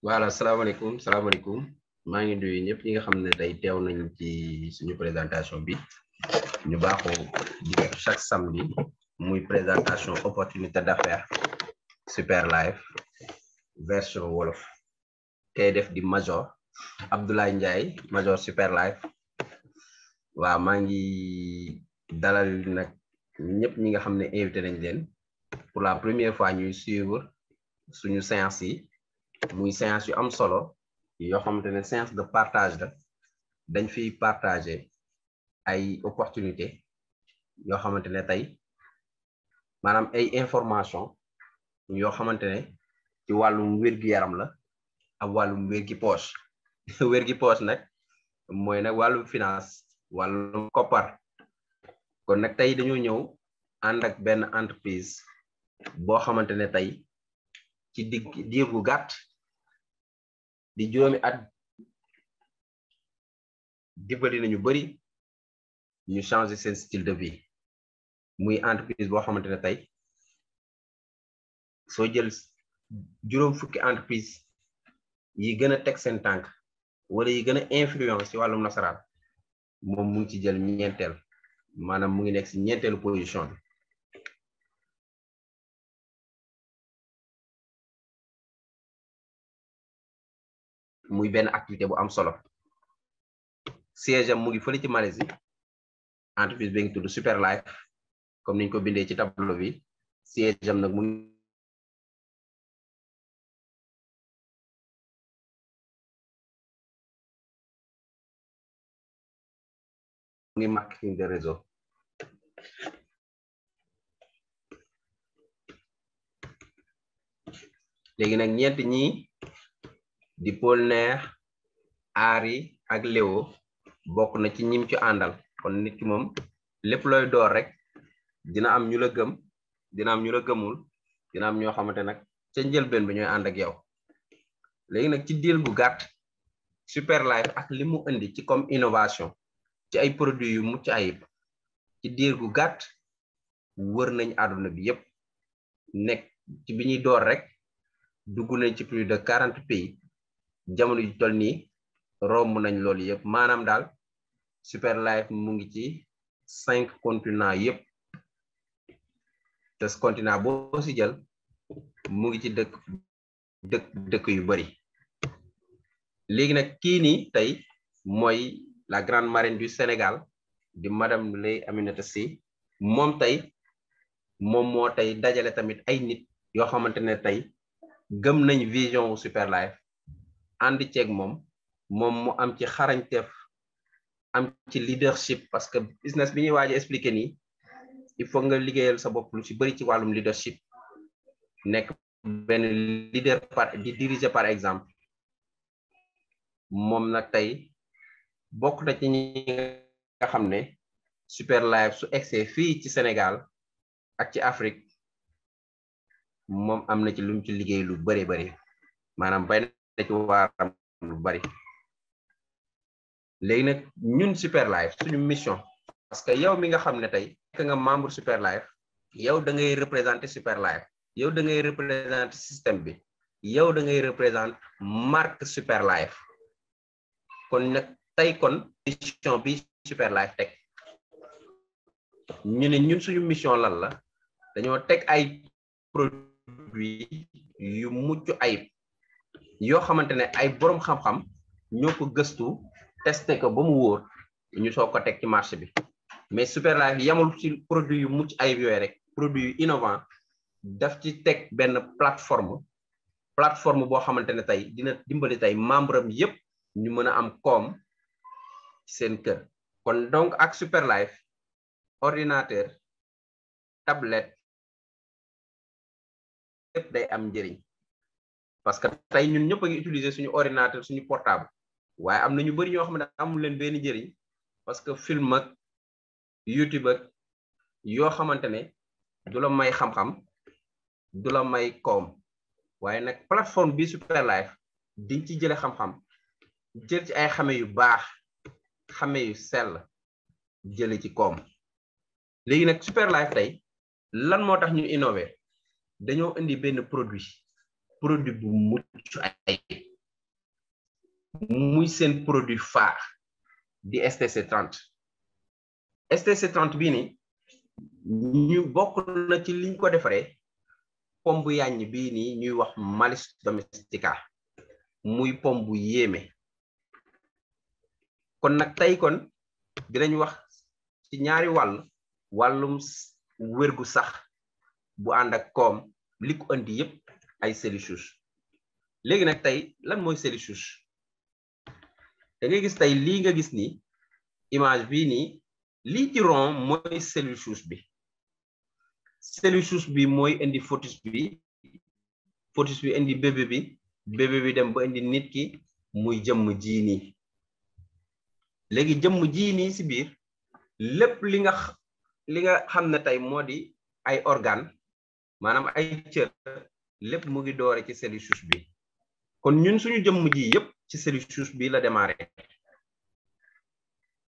voilà salaamaaleykum maa ngi nuyu ñëpp ñi nga xam ne tey teew nañu ci suñu présentation bi ñu baaxoo di def chaque samedi muy présentation opportunité d'affaires Superlife version wolof kay def di Major Abdoulaye Ndiaye Major Superlife waaw maa ngi dalal nag ñëpp ñi nga xam ne invité nañ leen pour la première fois ñuy suivre suñu séance yi muy séance yu am solo yoo xamante ne séance de partage la dañ fiy partager ay opportunité yoo xamante ne tey maanaam ay information yoo xamante ne ci wàllum wér-gu-yaram la ak wàllum wér-gi-poche wér-gi-poche nag mooy nag wàllum finance wàllum koppar kon nag tey dañoo ñëw ànd ak benn entreprise boo xamante ne tey ci diir gu gàtt di juróomi at dimbali nañu bari ñu changer seen style de vie muy entreprise boo xamante ne tey soo jël juróom fukki entreprise yi gën a teg seen tànk wala yi gën a influence ci wàllum nasaraan moom mu ngi ci jël ñeenteel maanaam mu ngi nekk ci ñeenteelu position bi muy benn activité bu am solo siège am mu ngi fële ci Malaisie entreprise bi ngi tudd Superlife comme niñ ko bindee ci tableau bi siège am nag mu ngi marketing de réseau léegi nag ñeent ñi di Paul Neer Ari ak Léo bokk na ci ñim ci àndal kon nit ki moom lépp looy door rek dina am ñu la gëm dina am ñu la gëmul dina am ñoo xamante nag ca njëlbeen bi ñooy ànd ak yow léegi nag ci diir bu gàtt Superlife ak li mu indi ci comme innovation ci ay produits yu mucc ayib ci diir gu gàtt wër nañ àdduna bi yépp nekk ci bi ñuy door rek dugg nañ ci plus de 40 pays jamono ju toll nii romb nañ loolu yëpp maanaam daal Superlife mu ngi ci 5 continents yëpp te continent boo ci jël mu ngi ci dëkk yu bari léegi nag kii nii tey mooy la grande marraine du Sénégal di madame Leye Aminata Sy moom tey moom moo tey dajale tamit ay nit yoo xamante ne tey gëm nañ vision wu Superlife ànd ceeg moom mu am ci xarañteef am ci leadership parce que business bi ñuy waaj a expliquer nii il faut nga liggéeyal sa bopp lu ci bari ci wàllum leadership nekk benn leader di diriger par exemple moom nag tey bokk na ci ñi nga xam ne Superlife su egsee fii ci Sénégal ak ci Afrique moom am na ci lu mu ci liggéey lu bari maanaam bay na ci waaram lu bari léegi nag ñun Superlife suñu mission parce que yow mi nga xam ne tey nekk nga membre Superlife yow da ngay représenter Superlife yow da ngay représenter système bi yow da ngay représenter marque Superlife kon nag tey kon mission bi Superlife teg ñu ne ñun suñu mission lan la dañoo teg ay produit yu mucc ayib yoo xamante ne ay boroom xam-xam ñoo ko gëstu testé ko ba mu wóor ñu soo ko teg ci marché bi mais Superlife yamul ci produit yu mucc ayib yooyu rek produit yu innovant daf ci teg benn plateforme boo xamante ne tey dina dimbali tey membre am yépp ñu mën a am koom seen kër kon donc ak Superlife ordinateur tablette yépp day am njëriñ parce que tey ñun ñëpp a ngi utiliser suñu ordinateur suñu portable waaye am na ñu bari ñoo xam ne amul leen benn njëriñ parce que film ak YouTube ak yoo xamante ne du la may xam-xam du la may koom waaye nag plateforme bi Superlife diñ ci jële xam-xam jël ci ay xame yu baax xame yu sell jële ci koom léegi nag Superlife tey lan moo tax ñu innover dañoo indi benn produit bu mucc ay muy seen produit phare di STC30 STC30 bii ni ñu bokk na ci liñ ko defaree pomme bu yàññ bii nii ñuy wax Malis domestica muy pomme bu yéeme. kon nag tey kon dinañ wax ci ñaari wàllum wérgu sax bu ànd ak koom li ko andi yépp ay cellules souches. léegi nag tey lan mooy cellule souche da ngay gis tey lii nga gis ni image bii nii lii ci rond mooy cellule souche bi. cellule souche bi mooy indi fœtus bi indi bébé bi dem ba indi nit ki muy jëmm ji nii. léegi jëmm ji nii si biir lépp li nga xam ne tey moo di ay organe maanaam ay cër lépp mu ngi doore ci cellule souche bi. kon ñun suñu jëmm ji yépp ci cellule souche bi la démarré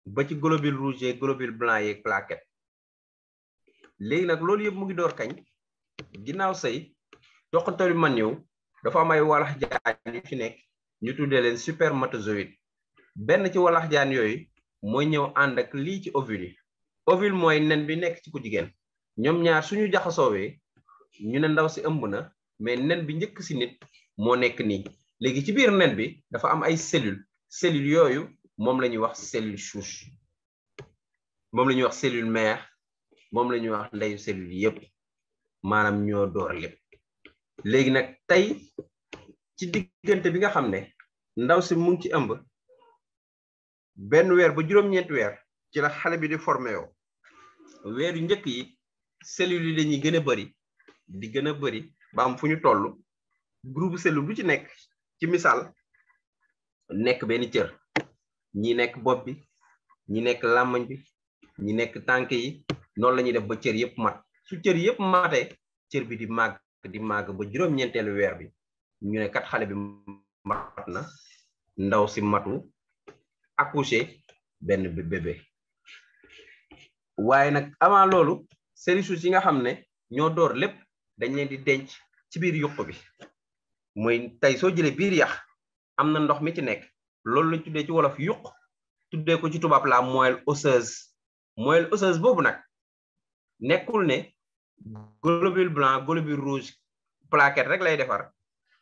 ba ci globule rouge yeeg globule blanc yeeg plaquette. léegi nag loolu yëpp mu ngi door kañ ginnaaw sëy toqantal bi man ñëw dafa am ay walax jaan yu ci nekk ñu tuddee leen spermatozoïde. benn ci walax jaan yooyu mooy ñëw ànd ak lii ci ovule yi. ovule mooy nen bi nekk ci ku jigéen. ñoom ñaar suñu jaxasoowee ñu ne ndaw si ëmb na mais nen bi njëkk si nit moo nekk nii. léegi ci biir nen bi dafa am ay cellules yooyu moom la ñuy wax cellule souche, moom la ñuy wax cellule mère, moom la ñuy wax ndeyu cellule yépp maanaam ñoo door lépp. léegi nag tey ci diggante bi nga xam ne ndaw si mu ngi ci ëmb benn weer ba juróom-ñeenti weer ci la xale bi di formé yoo. weer yu njëkk yi cellules yi dañuy gën a bëri ba am fu ñu toll groupe cellule bu ci nekk ci misaal nekk benn cër. ñi nekk bopp bi ñi nekk làmmañ bi ñi nekk tànk yi noonu la ñuy def ba cër yëpp mat. su cër yëpp matee cër bi di màgg ba juróom-ñeenteelu weer bi ñu ne kat xale bi mat na ndaw si matu accoucher benn bébé. waaye nag avant loolu cellules souches yi nga xam ne ñoo door lépp dañ leen di denc ci biir yuq bi. mooy tey soo jëlee biir yax am na ndox mi ci nekk loolu lañ tuddee ci wolof yuq tuddee ko ci tubaab la moelle osseuse. moelle osseuse boobu nag nekkul ne globule blanc globule rouge plaquette rek lay defar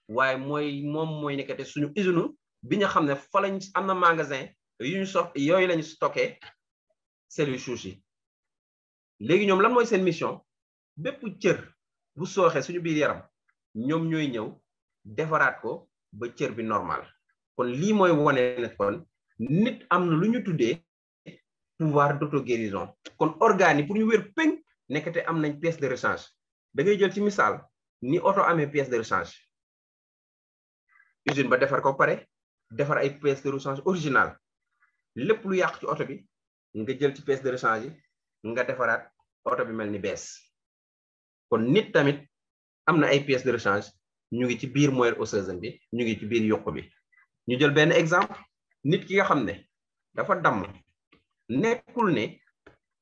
waaye mooy nekkate suñu usine bi nga xam ne fa lañ am na magasin yooyu lañu stocké cellules souches yi. léegi ñoom lan mooy seen mission bépp cër bu sooxee suñu biir yaram ñoom ñooy ñëw defaraat ko ba cër bi normal. kon lii mooy wane ne kon nit am na lu ñu tuddee pouvoir d'auto-guérison. kon organes yi pour ñu wér péng nekkate am nañ pièce de rechange. da ngay jël ci misaal ni oto amee pièce de rechange usine ba defar ko pare defar ay pièce de rechange original lépp lu yàq ci oto bi nga jël ci pièce de rechange yi nga defaraat oto bi mel ni bees. kon nit tamit am na ay pièces de rechange ñu ngi ci biir moelle osseuse bi ñu ngi ci biir yuq bi. ñu jël benn exemple nit ki nga xam ne dafa damm nekkul ne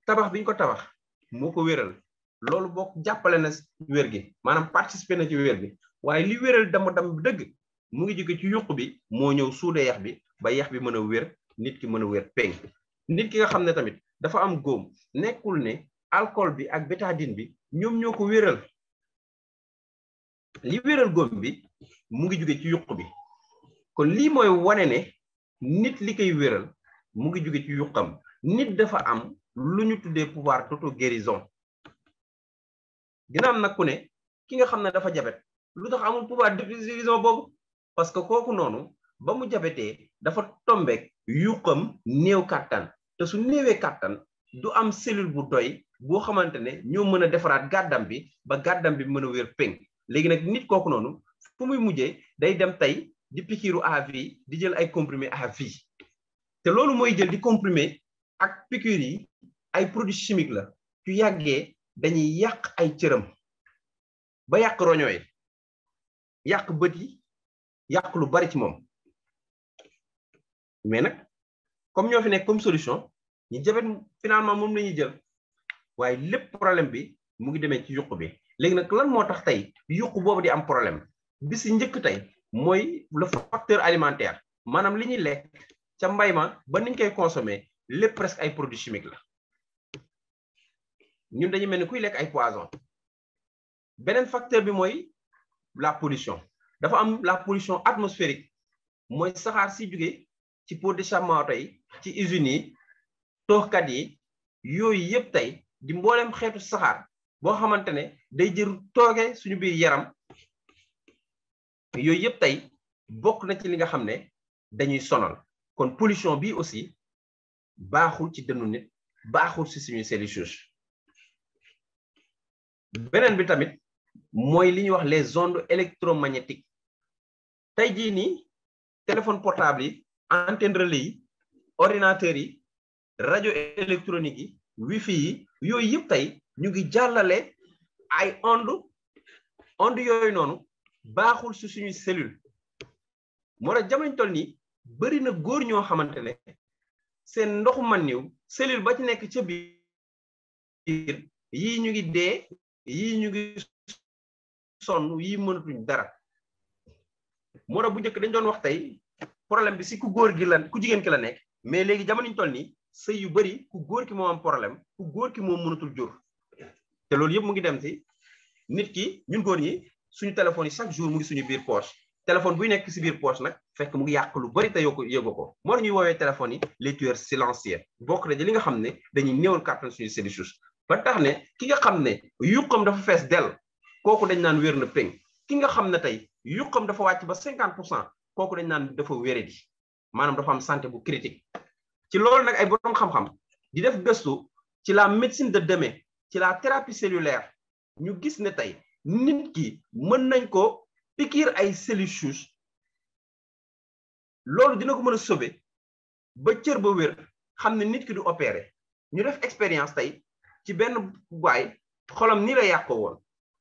tabax bi ñu ko tabax moo ko wéral loolu bokk jàppale na wér gi maanaam participer na ci wér gi waaye li wéral damm dëgg mu ngi jóge ci yuq bi moo ñëw suude yax bi ba yax bi mën a wér nit ki mën a wér péng. nit ki nga xam ne tamit dafa am góom nekkul ne alcool bi ak bétadine bi ñoom ñoo ko wéral. li wéral góom bi mu ngi jóge ci yuq bi. kon lii mooy wane ne nit li koy wéral mu ngi jóge ci yuqam. nit dafa am lu ñu tuddee pouvoir d'auto-guérison. dina am nag ku ne ki nga xam ne dafa jabet lu tax amul pouvoir d'auto-guérison boobu parce que kooku noonu ba mu jabetee dafa tombeek yuqam néew kàttan te su néewee kàttan du am cellule bu doy boo xamante ne ñoo mën a defaraat gàddam bi ba gàddam bi mën a wér péng. léegi nag nit kooku noonu fu muy mujjee day dem tey di pikiiru à vie di jël ay comprimé à vie te loolu mooy jël di comprimé ak piqûre yi ay produits chimiques la su yàggee dañuy yàq ay cëram ba yàq roño yi yàq bët yi yàq lu bari ci moom. mais nag comme ñoo fi nekk comme solution ñu jabet finalement moom la ñuy jël waaye lépp problème bi mu ngi demee ci yuq bi. léegi nag lan moo tax tey yuq boobu di am problème bi si njëkk tey mooy le facteur alimentaire. maanaam li ñuy lekk ca mbay ma ba niñ koy consommer lépp presque ay produits chimiques la ñun dañu mel ni kuy lekk ay poison. beneen facteur bi mooy la pollution dafa am la pollution atmosphérique mooy saxaar si jóge ci pot d'échappement tey ci usines yi tooxkat yi yooyu yëpp tey di mboolem xeetu saxaar boo xamante ne day jër tooge suñu biir yaram yooyu yëpp tey bokk na ci li nga xam ne dañuy sonal kon pollution bi aussi baaxul ci dënnu nit baaxul ci suñuy cellules souches. beneen bi tamit mooy li ñuy wax les ondes électromagnétiques tey jii nii téléphone portable yi antenne relais yi ordinateurs yi rajo électronique yi wifi yi yooyu yëpp tey ñu ngi jàllale ay onde yooyu noonu baaxul ci suñuy cellule moo tax jamono toll nii bari na góor ñoo xamante ne seen ndoxu man niw cellule ba ci nekk ca biir yii ñu ngi dee yii ñu ngi sonn yii mënatuñ dara moo tax bu njëkk dañ doon wax tey problème bi si ku góor gi la ku jigéen ki la nekk mais léegi jamono ñu toll nii sëy yu bari ku góor ki moo am problème ku góor ki moo mënatul jur te loolu yëpp mu ngi dem si nit ki ñun góor ñi suñu téléphone yi chaque jour mu ngi suñu biir poche téléphone buy nekk si biir poche nag fekk mu ngi yàq lu bari te yëgu ko moo tax ñuy woowee téléphone yi les tueurs silencieux bokk na ci li nga xam ne dañuy néewal kàttan suñu cellules souches ba tax ne ki nga xam ne yuqam dafa fees dell kooku dañ naan wér na péng ki nga xam ne tey yuqam dafa wàcc ba 50% kooku dañ naan dafa wéradi maanaam dafa am santé bu critique ci loolu nag ay borom xam-xam di def gëstu ci la médecine de demain ci la thérapie cellulaire ñu gis ne tey nit ki mën nañ ko piqûre ay cellules souches loolu dina ko mën a sauver ba cër ba wér xam ne nit ki du opéré ñu def expérience tey ci benn waay xolam ni la yàqoo woon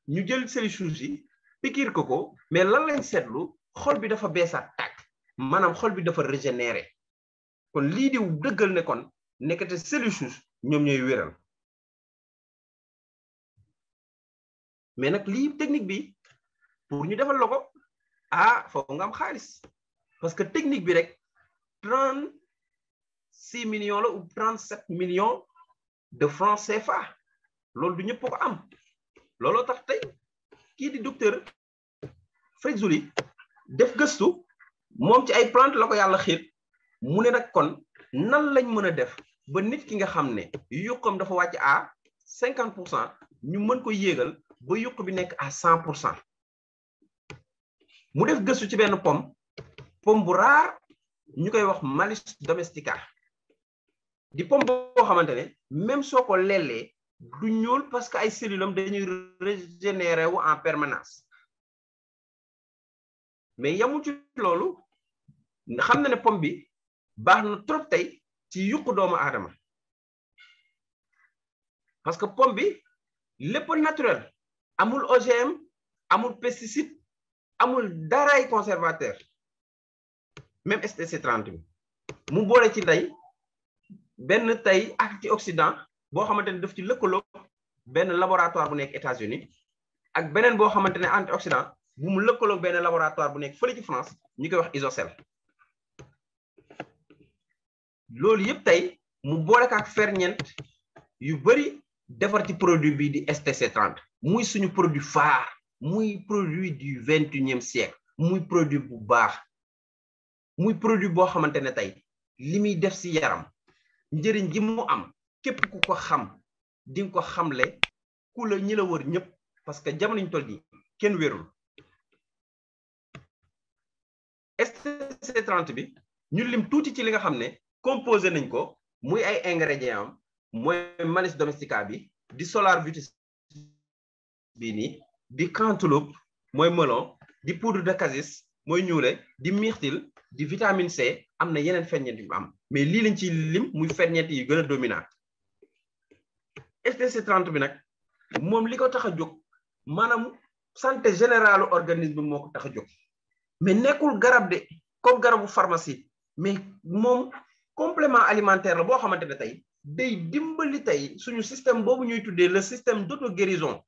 ñu jël cellules souches yi piqûre ko mais lan lañ seetlu xol bi dafa beesaat tàkk maanaam xol bi dafa régénéré kon lii di dëggal ne kon nekkate cellules souches ñoom ñooy wéral mais nag lii technique bi pour ñu defal la ko foofu nga am xaalis parce que technique bi rek 36 millions la ou 37 millions de francs CFA loolu du ñëpp ko am looloo tax tey kii di docteur Frézuli def gëstu moom ci ay plante la ko yàlla xiir mu ne nag kon nan lañ mën a def ba nit ki nga xam ne yuqam dafa wàcc à 50% ñu mën ko yéegal ba yuq bi nekk à 100%. mu def gëstu ci benn pomme bu raar ñu koy wax Malis domestica di pomme boo xamante ne même soo ko lelee du ñuul parce que ay cellules am dañuy régénérer wu en permanence mais yamul ci loolu xam na ne pomme bi baax na trop tey ci yuq doomu aadama parce que pomme bi lépp naturel amul OGM amul pesticide amul daraay conservateur même STC30 bi mu boole ci tey benn tey antioxydant boo xamante ne daf ci lëkkaloo benn laboratoire bu nekk États-Unis ak beneen boo xamante ne antioxydant bu mu lëkkaloo benn laboratoire bu nekk fële ci France ñu koy wax isocel loolu yëpp tey mu boole ak ferñeent yu bari defar ci produit bi di STC30 muy suñu produit phare muy produit du 21e siècle muy produit bu baax muy produit boo xamante ne tey li muy def si yaram njëriñ gi mu am képp ku ko xam di nga ko xamle ku la ñi la wër ñëpp parce que jamono ñu toll nii kenn wérul STC30 bi ñu lim tuuti ci li nga xam ne composé nañ ko muy ay ingrédients am mooy Malis domestica bi di solar vitis bii nii di cantaloupe mooy melon di poudre de cassis mooy ñuule di myrtille di vitamine C am na yeneen ferñeent yu am mais lii lañ ci lim muy ferñeent yi gën a dominant STC30 bi nag moom li ko tax a jóg maanaam santé générale organisme bi moo ko tax a jóg mais nekkul garab de comme garabu pharmacie mais moom complément alimentaire la boo xamante ne tey day dimbali tey suñu système boobu ñuy tuddee le système d'auto-guérison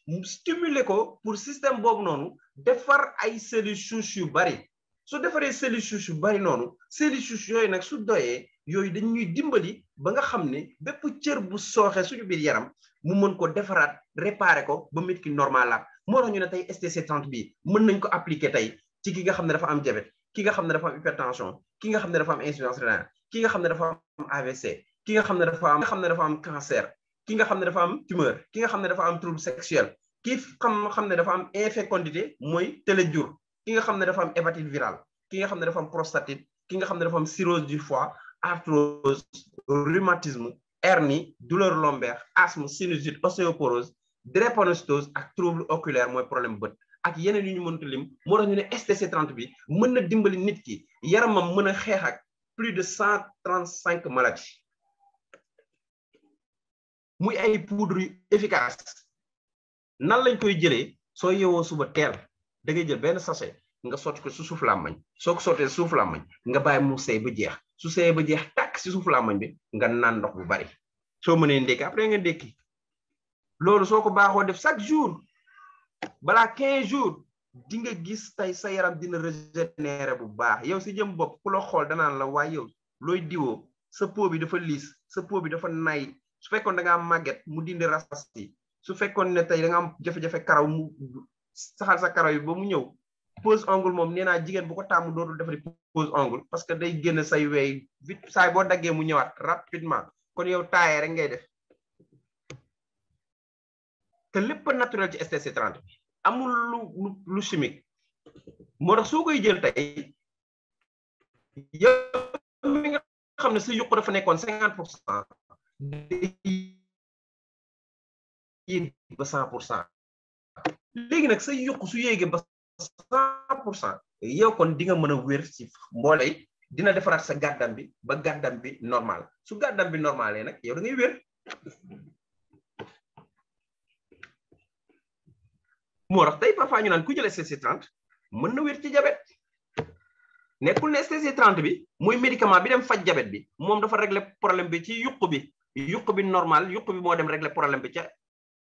mu stimuler ko pour système boobu noonu defar ay cellules souches yu bari su defaree cellules souches yu bari noonu cellules souches yooyu nag su doyee yooyu dañuy dimbali ba nga xam ne bépp cër bu sooxe suñu biir yaram mu mën ko defaraat réparer ko ba nit ki normal la moo tax ñu ne tey STC30 bi mën nañ ko appliquer tey ci ki nga xam ne dafa am diabète ki nga xam ne dafa am hypertension ki nga xam ne dafa am insuffisance rénale ki nga xam ne dafa am AVC ki nga xam ne dafa am cancer ki nga xam ne dafa am tumeur ki nga xam ne dafa am trouble sexuel ki xam ne dafa am infécondité mooy téléjur ki nga xam ne dafa am hépatite virale ki nga xam ne dafa am prostatite ki nga xam ne dafa am cirrhose du foie arthrose rhumatisme hernie douleur lombaire asthme sinusite ostéoporose drépanocytose ak trouble oculaire mooy problème bët ak yeneen yu ñu mënta lim moo tax ñu ne STC30 bi mën na dimbali nit ki yaramam mën a xeex ak plus de 135 maladies muy ay poudre yu efficace nan lañ koy jëlee soo yeewoo suba teel da ngay jël benn sachet nga sotti ko su suuf làmmañ soo ko sottee suuf làmmañ nga bàyyi mu seey ba jeex su seeyee ba jeex tàkk si suuf làmmañ bi nga naan ndox bu bari soo mënee ndékki après nga ndékki loolu soo ko baaxoo def chaque jour balaa 15 jours di nga gis tey sa yaram dina régénérer bu baax yow si jëm bopp ku la xool danaan la waaye yow looy diwoo sa peau bi dafa liis sa peau bi dafa nay su fekkoon da nga am màgget mu dindi rasas yi su fekkoon ne tey da nga am jafe-jafe karaw mu saxal sa karaw yi ba mu ñëw pose ongle moom nee naa jigéen bu ko tàmm dootul defari pose ongle parce que day génn say wey vite saay boo daggee mu ñëwaat rapidement kon yow taayee rek ngay def te lépp naturel ci STC30 amul lu chimique moo tax soo koy jël tey yow mi nga xam ne sa yuq dafa nekkoon 50% yéeg ba 100% léegi nag sa yuq su yéegee ba 100% yow kon di nga mën a wér ci mbooley dina defaraat sa gàddam bi ba gàddam bi normal su gàddam bi normalé nag yow da ngay wér moo tax tey parfois ñu naan ku jël STC30 mën na wér ci diabète nekkul ne STC30 bi mooy médicament bi dem faj diabète bi moom dafa régler problème bi ci yuq bi normal yuq bi moo dem régler problème bi ca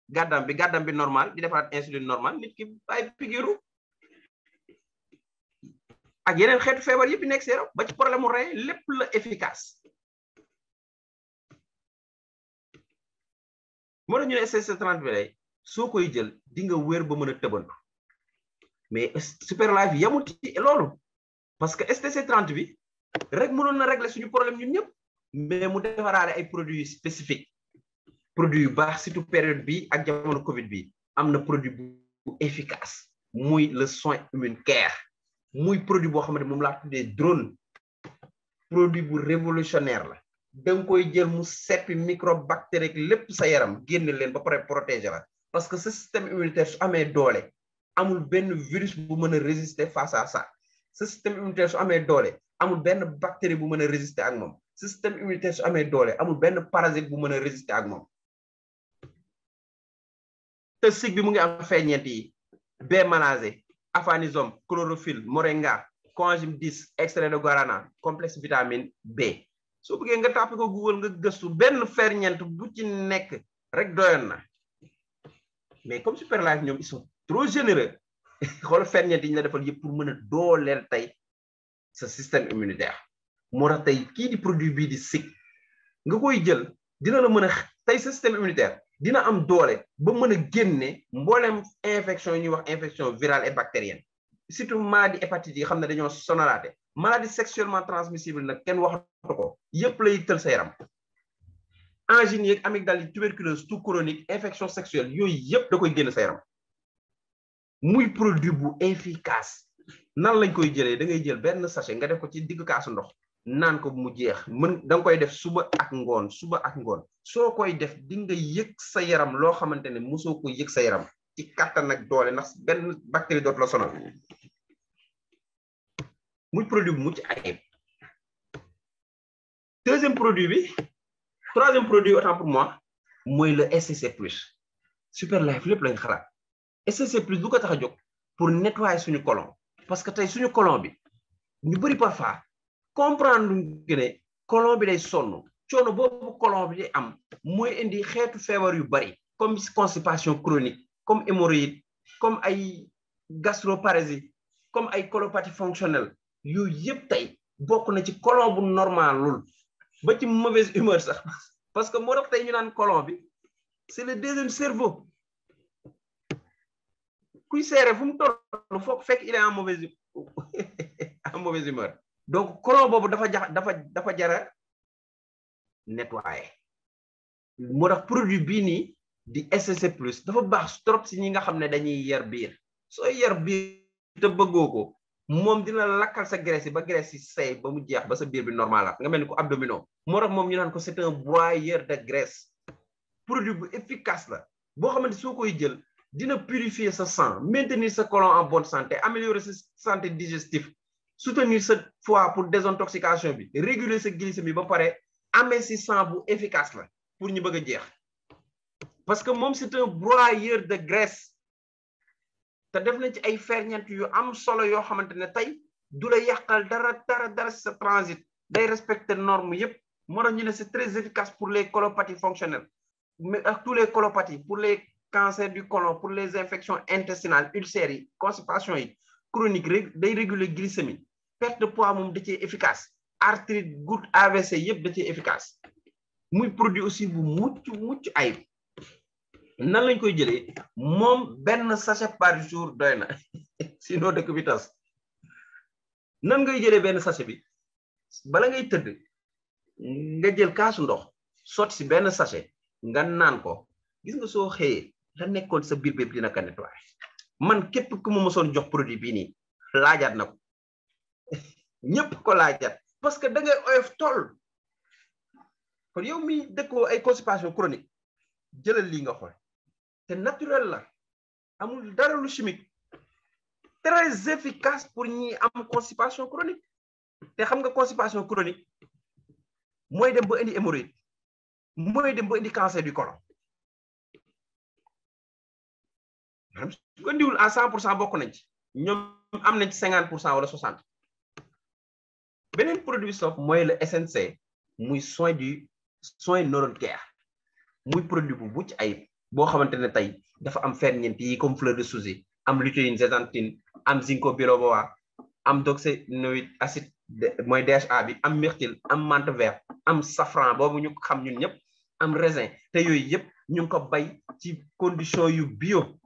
gàddam bi normal di defaraat insuline normal nit ki ay pigiru ak yeneen xeetu feebar yëpp nekk seeram ba ci problème mu rey lépp la efficace moo tax ñu ne STC30 bi lay soo koy jël di nga wér ba mën a tëbantu mais Superlife yamul ci loolu parce que STC30 bi rek mënoon na régler suñu problème ñun ñëpp mais mu defaraale ay produits spécifiques produits yu baax surtout période bi ak jamono Covid bi am na produit bu efficace muy le soin immune care muy produit boo xamante moom laa tuddee drone produit bu révolutionnaire la da nga koy jël mu seppi microbe bactérie lépp sa yaram génne leen ba pare protéger la parce que ce système immunitaire su amee doole amul benn virus bu mën a résister face à ça ce système immunitaire su amee doole amul benn bactérie bu mën a résister ak moom ce système immunitaire su amee doole amul benn parasite bu mën a résister ak moom te sig bi mu ngi am feeñeent yi B-manasé afanisome chlorophylle moringa coenzyme 10 extrait de guarana complexe vitamine B soo bëggee nga tàppe ko Google nga gëstu benn ferñeent bu ci nekk rek doyoon na mais comme Superlife ñoom ils sont trop généreux xool ferñeent yi ñu la defal yëpp pour mën a dooleel tey sa système immunitaire moo tax tey kii di produit bii di SIC nga koy jël dina la mën a tey sa système immunitaire dina am doole ba mën a génne mboolem infection yi ñuy wax infection virale et bactérienne surtout maladie hépatite yi xam ne dañoo sonalaate maladie sexuellement transmissible nag kenn waxatu ko yëpp lay tël sa yaram angine yeeg amygdalite tuberculose tout chronique infection sexuelle yooyu yëpp da koy génn sa yaram muy produit bu efficace nan lañ koy jëlee da ngay jël benn sachet nga def ko ci digg kaasu ndox naan ko mu jeex mën da nga koy def suba ak ngoon soo koy def di nga yëg sa yaram loo xamante ne mosoo ko yëg sa yaram ci kattan ak doole ndax benn bactérie dootu la sonal muy produit bu mucc ayib troisième produit autant pour moi mooy le STC plus Superlife lépp lañ xalaat STC plus bu ko tax a jóg pour nettoyer suñu colon parce que tey suñu colon bi ñu bëri parfois comprendre nga ne colon bi day sonn coono boobu colon bi day am mooy indi xeetu feebar yu bari comme constipation chronique comme hémorroïde comme ay gastroparésie comme ay colopathie fonctionnelle yooyu yëpp tey bokk na ci colon bu normalul ba ci mauvaise humeur sax parce que moo tax tey ñu naan colon bi c'est le deuxième cerveau kuy seere fu mu toll foog fekk il est en mauvaise humeur donc colon boobu dafa jara nettoyer moo tax produit bii nii di STC+ dafa baax trop si ñi nga xam ne dañuy yar biir soo yar biir te bëggoo ko moom dina lakkal sa graisse yi ba graisse yi say ba mu jeex ba sa biir bi normal nga mel ni ko abdominaux moo tax moom ñu naan ko c'est un broyeur de graisse produit bu efficace la boo xamante soo koy jël dina purifier sa sang maintenir sa côlon en bonne santé améliorer sa santé digestive soutenir sa foie pour désintoxication bi réguler sa glycémie ba pare amee si sang bu efficace la pour ñu bëgg a jeex parce que moom c'est un broyeur de graisse te def nañ ci ay ferñeent yu am solo yoo xamante ne tey du la yàqal dara si sa transit day respecter normes yëpp moo tax ñu ne c'est très efficace pour les colopathies fonctionnelles mais ak tous les colopathies pour les cancers du côlon pour les infections intestinales ulcères yi constipation yi chronique day réguler glycémie perte de poids moom da cee efficace arthrite goutte AVC yëpp da cee efficace muy produit aussi bu mucc ayib nan lañ koy jëlee moom benn sachet par jour doy na sinon dëkk bi tas nan ngay jëlee benn sachet bi bala ngay tëdd nga jël kaasu ndox sotti si benn sachet nga naan ko gis nga soo xëyee la nekkoon sa biir bépp dina ko nettoyer man képp ku ma mosoon jox produit bii nii laajaat na ko ñëpp ko laajaat parce que da ngay oyof toll kon yow mi dëkkoo ay constipation chronique jëlal lii nga xool te naturel la amul dara lu chimique très efficace pour ñi am constipation chronique te xam nga constipation chronique mooy dem ba indi hémorroïde mooy dem ba indi cancer du côlon su ko ndiwul à 100% bokk nañ ci ñoom am nañ ci 50% wala 60 beneen produit sof mooy le SNC muy soin neurone care muy produit bu mucc ayib boo xamante ne tey dafa am ferñeent yi comme fleur de souci am lutéine zéxanthine am ginkgo biloba am doxénoïde acide mooy DHA bi am myrtille am menthe vert am safran boobu ñu xam ñun ñëpp am raisin te yooyu yëpp ñu ngi ko bay ci condition yu bio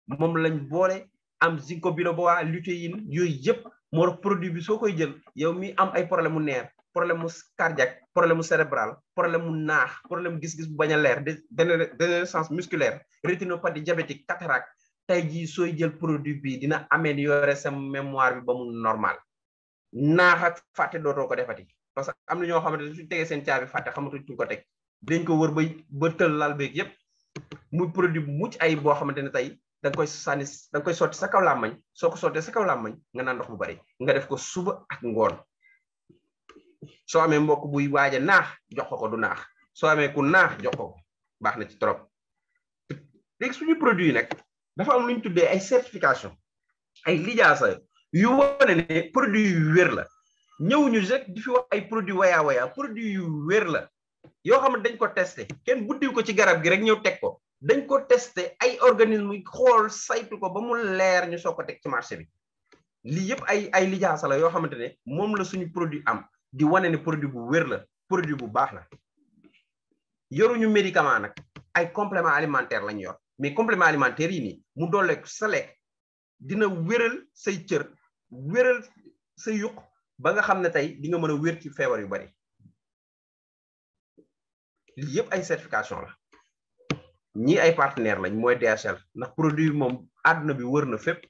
moom lañ boole am ginkgo biloba lutéine yooyu yëpp moo tax produit bi soo koy jël yow mi am ay problème mu nerf problème mu cardiaque problème mu cérébral problème mu naax problème gis-gis bu bañ a leer dénérescence musculaire rétinopathie diabétique cataracte tey jii sooy jël produit bi dina améliorer sa mémoire bi ba mu normal naax ak fàtte dootoo ko defati parce que am na ñoo xamante ne suñu tegee seen caabi fàtte xamatuñ fu ko teg dañ ko wër ba tël lal beeg yépp muy produit bu mucc ay boo xamante ne tey da nga koy sànni da nga koy sotti sa kaw làmmañ soo ko sottee sa kaw làmmañ nga naan ndox bu bari nga def ko suba ak ngoon soo amee mbokk buy waaja naax jox ko du naax soo amee ku naax jox ko baax na ci trop léegi suñu produit yi nag dafa am lu ñu tuddee ay certification ay lijaasa yu wane ne produit yu wér la ñëwuñu rek di fi wax ay produit waya produit yu wér la yoo xam ne dañ ko testé kenn buddiw ko ci garab gi rek ñëw teg ko dañ ko testé ay organisme yi xool saytu ko ba mu leer ñu soo ko teg ci marché bi lii yëpp ay lijaasa la yoo xamante ne moom la suñu produit am di wane ne produit bu wér la produit bu baax la yoruñu médicament nag ay complément alimentaire lañ yor mais complément alimentaire yi nii mu doole sa lekk dina wéral say cër wéral sa yuq ba nga xam ne tey di nga mën a wér ci feebar yu bari lii yëpp ay certification la ñii ay partenaire lañ mooy DHL ndax produit bi moom àdduna bi wër na fépp